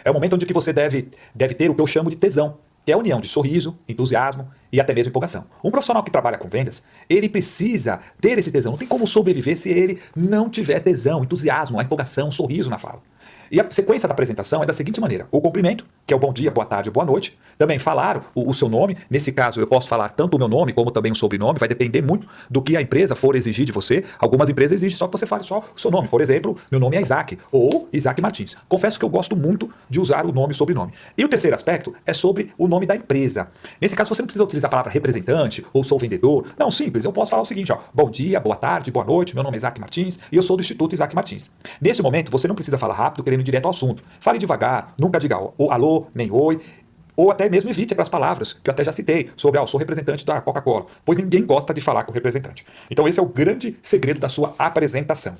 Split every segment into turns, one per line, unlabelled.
É o momento onde que você deve ter o que eu chamo de tesão, que é a união de sorriso, entusiasmo e até mesmo empolgação. Um profissional que trabalha com vendas, ele precisa ter esse tesão. Não tem como sobreviver se ele não tiver tesão, entusiasmo, a empolgação, sorriso na fala. E a sequência da apresentação é da seguinte maneira: o cumprimento, que é o bom dia, boa tarde, boa noite. Também falar o seu nome. Nesse caso, eu posso falar tanto o meu nome como também o sobrenome. Vai depender muito do que a empresa for exigir de você. Algumas empresas exigem só que você fale só o seu nome. Por exemplo, meu nome é Isaac ou Isaac Martins. Confesso que eu gosto muito de usar o nome e sobrenome. E o terceiro aspecto é sobre o nome da empresa. Nesse caso, você não precisa utilizar a palavra representante ou sou vendedor. Não, simples. Eu posso falar o seguinte, ó: bom dia, boa tarde, boa noite. Meu nome é Isaac Martins e eu sou do Instituto Isaac Martins. Nesse momento, você não precisa falar rápido, querendo ir direto ao assunto. Fale devagar, nunca diga alô, nem oi, ou até mesmo evite aquelas palavras que eu até já citei, sobre, eu sou representante da Coca-Cola, pois ninguém gosta de falar com o representante. Então esse é o grande segredo da sua apresentação.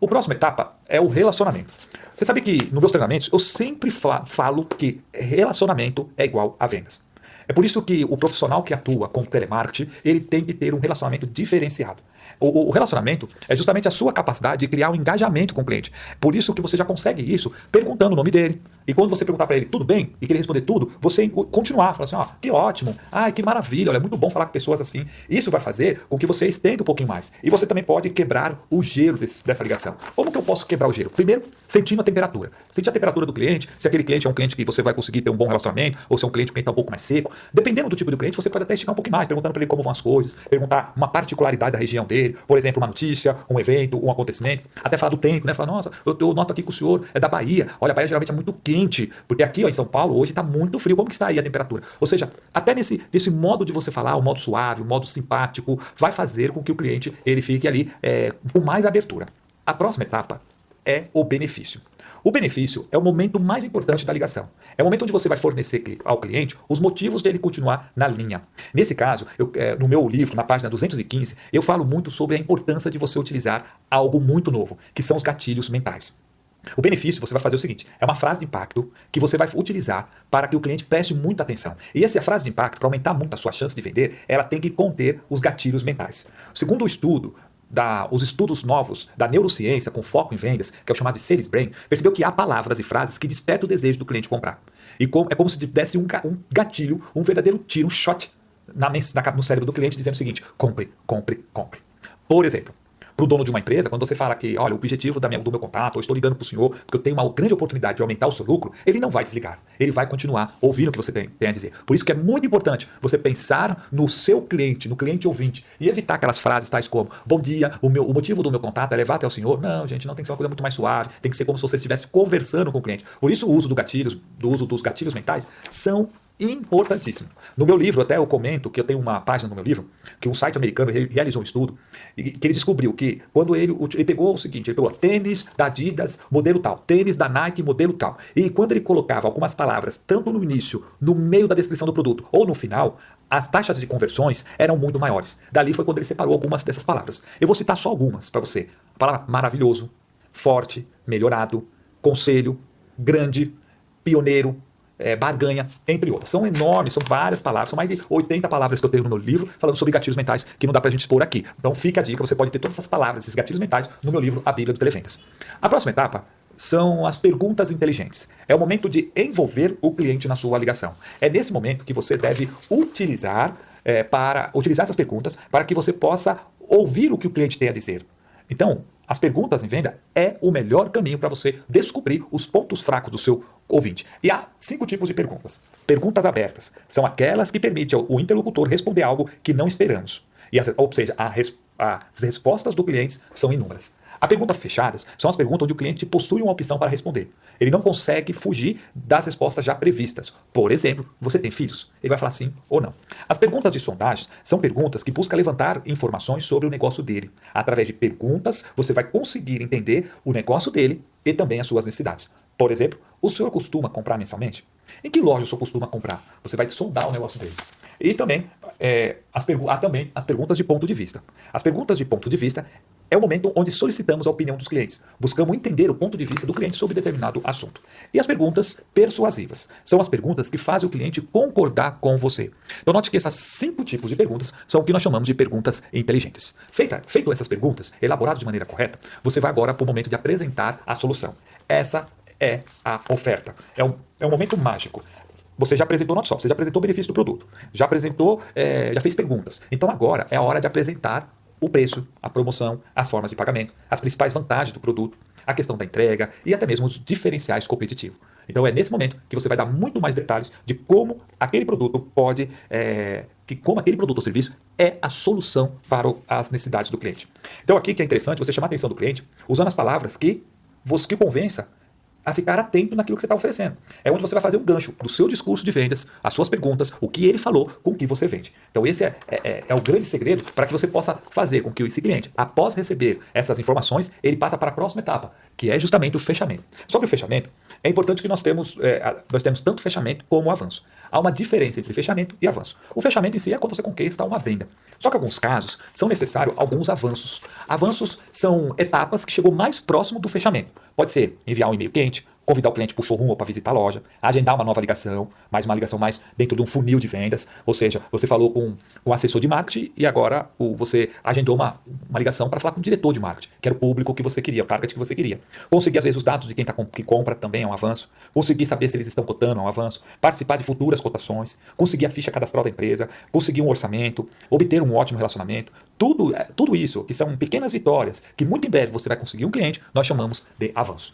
A próxima etapa é o relacionamento. Você sabe que nos meus treinamentos eu sempre falo que relacionamento é igual a vendas. É por isso que o profissional que atua com telemarketing, ele tem que ter um relacionamento diferenciado. O relacionamento é justamente a sua capacidade de criar um engajamento com o cliente. Por isso que você já consegue isso perguntando o nome dele. E quando você perguntar para ele tudo bem e querer responder tudo, você continuar, falar assim, que ótimo, que maravilha, olha, é muito bom falar com pessoas assim. Isso vai fazer com que você estenda um pouquinho mais. E você também pode quebrar o gelo dessa ligação. Como que eu posso quebrar o gelo? Primeiro, sentindo a temperatura. Sentir a temperatura do cliente, se aquele cliente é um cliente que você vai conseguir ter um bom relacionamento, ou se é um cliente que está um pouco mais seco. Dependendo do tipo de cliente, você pode até esticar um pouquinho mais, perguntando para ele como vão as coisas, perguntar uma particularidade da região dele, por exemplo, uma notícia, um evento, um acontecimento, até falar do tempo, né? Falar, nossa, eu noto aqui que o senhor é da Bahia. Olha, a Bahia geralmente é muito quente, porque aqui em São Paulo hoje está muito frio. Como que está aí a temperatura? Ou seja, até nesse modo de você falar, o modo suave, o modo simpático, vai fazer com que o cliente ele fique ali com mais abertura. A próxima etapa é o benefício. O benefício é o momento mais importante da ligação. É o momento onde você vai fornecer ao cliente os motivos dele continuar na linha. Nesse caso, no meu livro, na página 215, eu falo muito sobre a importância de você utilizar algo muito novo, que são os gatilhos mentais. O benefício, você vai fazer o seguinte, é uma frase de impacto que você vai utilizar para que o cliente preste muita atenção. E essa frase de impacto, para aumentar muito a sua chance de vender, ela tem que conter os gatilhos mentais. Segundo o estudo, os estudos novos da neurociência com foco em vendas, que é o chamado de Sales Brain, percebeu que há palavras e frases que despertam o desejo do cliente comprar. E é como se desse um gatilho, um verdadeiro tiro, um shot no cérebro do cliente dizendo o seguinte: compre, compre, compre. Por exemplo, para o dono de uma empresa, quando você fala que, olha, o objetivo do meu contato, eu estou ligando para o senhor porque eu tenho uma grande oportunidade de aumentar o seu lucro, ele não vai desligar. Ele vai continuar ouvindo o que você tem a dizer. Por isso que é muito importante você pensar no seu cliente, no cliente ouvinte, e evitar aquelas frases tais como: bom dia, o motivo do meu contato é levar até o senhor. Não, gente, não, tem que ser uma coisa muito mais suave, tem que ser como se você estivesse conversando com o cliente. Por isso o uso dos gatilhos mentais são importantíssimo. No meu livro, até eu comento que eu tenho uma página no meu livro, que um site americano realizou um estudo, e que ele descobriu que quando ele pegou o seguinte, ele pegou tênis da Adidas, modelo tal, tênis da Nike, modelo tal, e quando ele colocava algumas palavras, tanto no início, no meio da descrição do produto, ou no final, as taxas de conversões eram muito maiores. Dali foi quando ele separou algumas dessas palavras. Eu vou citar só algumas para você. A palavra maravilhoso, forte, melhorado, conselho, grande, pioneiro, barganha, entre outras. São enormes, são várias palavras, são mais de 80 palavras que eu tenho no meu livro falando sobre gatilhos mentais que não dá pra gente expor aqui. Então fica a dica, você pode ter todas essas palavras, esses gatilhos mentais no meu livro A Bíblia do Televendas. A próxima etapa são as perguntas inteligentes. É o momento de envolver o cliente na sua ligação. É nesse momento que você deve utilizar essas perguntas para que você possa ouvir o que o cliente tem a dizer. Então, as perguntas em venda é o melhor caminho para você descobrir os pontos fracos do seu ouvinte. E há 5 tipos de perguntas. Perguntas abertas são aquelas que permitem ao interlocutor responder algo que não esperamos. Ou seja, as respostas do cliente são inúmeras. As perguntas fechadas são as perguntas onde o cliente possui uma opção para responder. Ele não consegue fugir das respostas já previstas. Por exemplo, você tem filhos? Ele vai falar sim ou não. As perguntas de sondagens são perguntas que buscam levantar informações sobre o negócio dele. Através de perguntas, você vai conseguir entender o negócio dele e também as suas necessidades. Por exemplo, o senhor costuma comprar mensalmente? Em que loja o senhor costuma comprar? Você vai sondar o negócio dele. E também, há também as perguntas de ponto de vista. As perguntas de ponto de vista é o momento onde solicitamos a opinião dos clientes. Buscamos entender o ponto de vista do cliente sobre determinado assunto. E as perguntas persuasivas são as perguntas que fazem o cliente concordar com você. Então note que esses 5 tipos de perguntas são o que nós chamamos de perguntas inteligentes. Feito essas perguntas, elaboradas de maneira correta, você vai agora para o momento de apresentar a solução. Essa é a oferta. É um momento mágico. Você já apresentou not só, você já apresentou o benefício do produto, já apresentou, já fez perguntas. Então agora é a hora de apresentar o preço, a promoção, as formas de pagamento, as principais vantagens do produto, a questão da entrega e até mesmo os diferenciais competitivos. Então é nesse momento que você vai dar muito mais detalhes de como aquele produto pode, como aquele produto ou serviço é a solução para as necessidades do cliente. Então aqui que é interessante você chamar a atenção do cliente usando as palavras que convença a ficar atento naquilo que você está oferecendo. É onde você vai fazer um gancho do seu discurso de vendas, as suas perguntas, o que ele falou com o que você vende. Então esse é o grande segredo para que você possa fazer com que esse cliente, após receber essas informações, ele passe para a próxima etapa, que é justamente o fechamento. Sobre o fechamento, é importante que nós temos tanto fechamento como avanço. Há uma diferença entre fechamento e avanço. O fechamento em si é quando você conquista uma venda. Só que em alguns casos são necessários alguns avanços. Avanços são etapas que chegam mais próximo do fechamento. Pode ser enviar um e-mail quente, convidar o cliente para o showroom ou para visitar a loja, agendar uma nova ligação, mais uma ligação mais dentro de um funil de vendas, ou seja, você falou com o assessor de marketing e agora você agendou uma ligação para falar com o diretor de marketing, que era o público que você queria, o target que você queria. Conseguir às vezes os dados de quem que compra também é um avanço, conseguir saber se eles estão cotando é um avanço, participar de futuras cotações, conseguir a ficha cadastral da empresa, conseguir um orçamento, obter um ótimo relacionamento, tudo isso, que são pequenas vitórias, que muito em breve você vai conseguir um cliente, nós chamamos de avanço.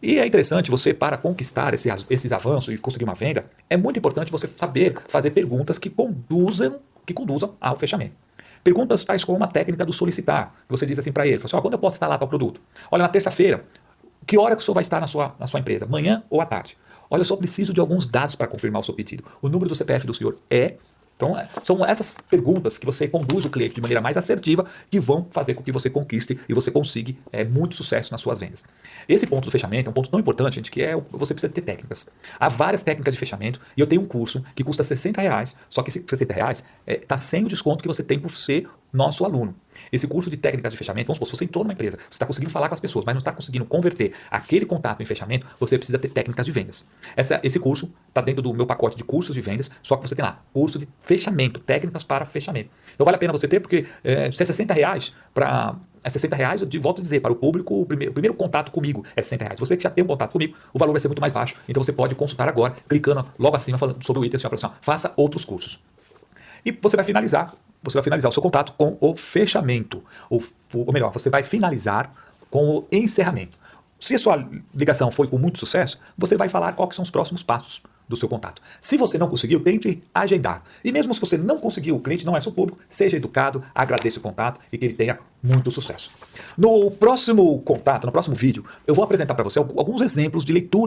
E é interessante você, para conquistar esses avanços e conseguir uma venda, é muito importante você saber fazer perguntas que conduzam ao fechamento. Perguntas tais como uma técnica do solicitar. Você diz assim para ele, fala assim, quando eu posso instalar tal produto? Olha, na terça-feira, que hora que o senhor vai estar na sua empresa? Manhã ou à tarde? Olha, eu só preciso de alguns dados para confirmar o seu pedido. O número do CPF do senhor é... Então, são essas perguntas que você conduz o cliente de maneira mais assertiva que vão fazer com que você conquiste e você consiga muito sucesso nas suas vendas. Esse ponto do fechamento é um ponto tão importante, gente, que você precisa ter técnicas. Há várias técnicas de fechamento e eu tenho um curso que custa R$60, só que esse R$60 está sem o desconto que você tem por ser nosso aluno. Esse curso de técnicas de fechamento, vamos supor, se você entrou numa empresa, você está conseguindo falar com as pessoas, mas não está conseguindo converter aquele contato em fechamento, você precisa ter técnicas de vendas. Esse curso está dentro do meu pacote de cursos de vendas, só que você tem lá, curso de fechamento, técnicas para fechamento. Então vale a pena você ter, porque se é R$60 para... É R$60, eu volto a dizer, para o público, o primeiro contato comigo é R$60. Você que já tem um contato comigo, o valor vai ser muito mais baixo. Então você pode consultar agora, clicando logo acima, falando sobre o item, assim, faça outros cursos. E você vai finalizar o seu contato com o fechamento. Ou melhor, você vai finalizar com o encerramento. Se a sua ligação foi com muito sucesso, você vai falar quais são os próximos passos do seu contato. Se você não conseguiu, tente agendar. E mesmo se você não conseguiu, o cliente não é seu público, seja educado, agradeça o contato e que ele tenha muito sucesso. No próximo vídeo, eu vou apresentar para você alguns exemplos de leitura